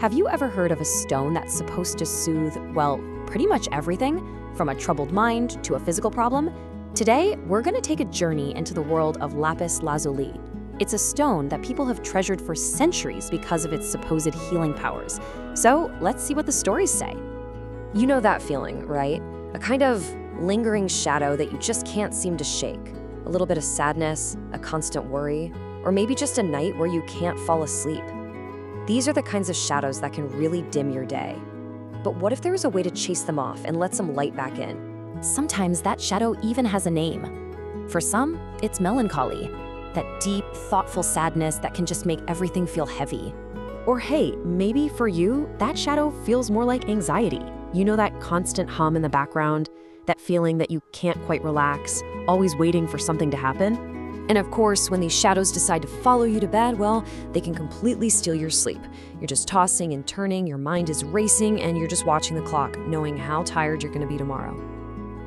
Have you ever heard of a stone that's supposed to soothe, well, pretty much everything, from a troubled mind to a physical problem? Today, we're going to take a journey into the world of Lapis Lazuli. It's a stone that people have treasured for centuries because of its supposed healing powers. So let's see what the stories say. You know that feeling, right? A kind of lingering shadow that you just can't seem to shake. A little bit of sadness, a constant worry, or maybe just a night where you can't fall asleep. These are the kinds of shadows that can really dim your day. But what if there was a way to chase them off and let some light back in? Sometimes that shadow even has a name. For some, it's melancholy, that deep, thoughtful sadness that can just make everything feel heavy. Or hey, maybe for you, that shadow feels more like anxiety. You know that constant hum in the background, that feeling that you can't quite relax, always waiting for something to happen? And of course, when these shadows decide to follow you to bed, well, they can completely steal your sleep. You're just tossing and turning, your mind is racing, and you're just watching the clock, knowing how tired you're going to be tomorrow.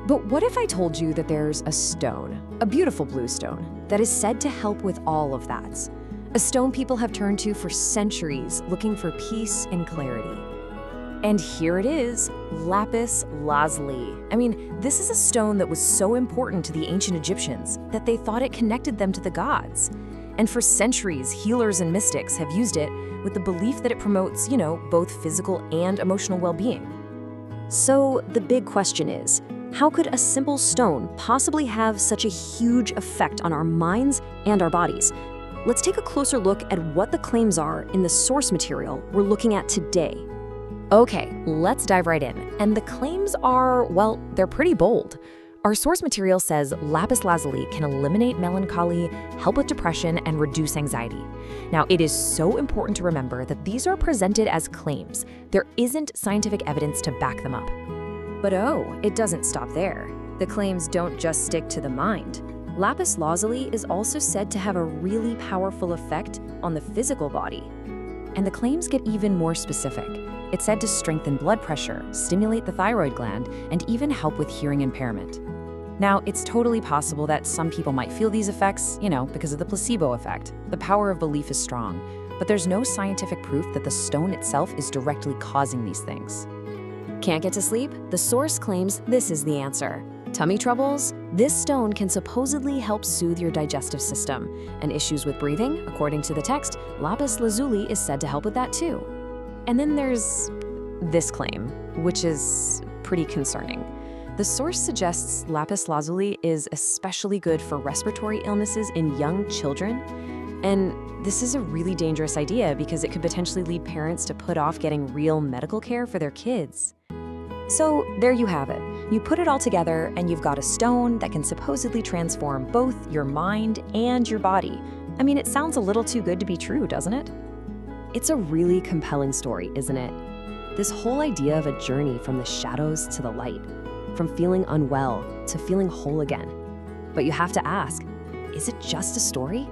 But what if I told you that there's a stone, a beautiful blue stone, that is said to help with all of that? A stone people have turned to for centuries, looking for peace and clarity. And here it is, Lapis Lazuli. I mean, this is a stone that was so important to the ancient Egyptians that they thought it connected them to the gods. And for centuries, healers and mystics have used it with the belief that it promotes, both physical and emotional well-being. So the big question is, how could a simple stone possibly have such a huge effect on our minds and our bodies? Let's take a closer look at what the claims are in the source material we're looking at today. Okay, let's dive right in. And the claims are, well, they're pretty bold. Our source material says Lapis Lazuli can eliminate melancholy, help with depression, and reduce anxiety. Now, it is so important to remember that these are presented as claims. There isn't scientific evidence to back them up. But it doesn't stop there. The claims don't just stick to the mind. Lapis Lazuli is also said to have a really powerful effect on the physical body. And the claims get even more specific. It's said to strengthen blood pressure, stimulate the thyroid gland, and even help with hearing impairment. Now, it's totally possible that some people might feel these effects, because of the placebo effect. The power of belief is strong, but there's no scientific proof that the stone itself is directly causing these things. Can't get to sleep? The source claims this is the answer. Tummy troubles? This stone can supposedly help soothe your digestive system. And issues with breathing? According to the text, Lapis Lazuli is said to help with that too. And then there's this claim, which is pretty concerning. The source suggests Lapis Lazuli is especially good for respiratory illnesses in young children. And this is a really dangerous idea because it could potentially lead parents to put off getting real medical care for their kids. So there you have it. You put it all together and you've got a stone that can supposedly transform both your mind and your body. I mean, it sounds a little too good to be true, doesn't it? It's a really compelling story, isn't it? This whole idea of a journey from the shadows to the light, from feeling unwell to feeling whole again. But you have to ask, is it just a story?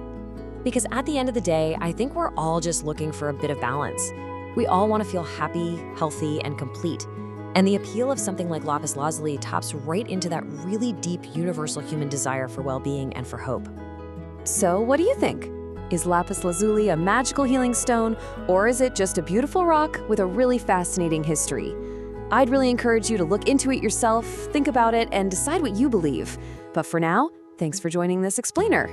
Because at the end of the day, I think we're all just looking for a bit of balance. We all want to feel happy, healthy, and complete. And the appeal of something like Lapis Lazuli taps right into that really deep universal human desire for well-being and for hope. So what do you think? Is Lapis Lazuli a magical healing stone, or is it just a beautiful rock with a really fascinating history? I'd really encourage you to look into it yourself, think about it, and decide what you believe. But for now, thanks for joining this explainer.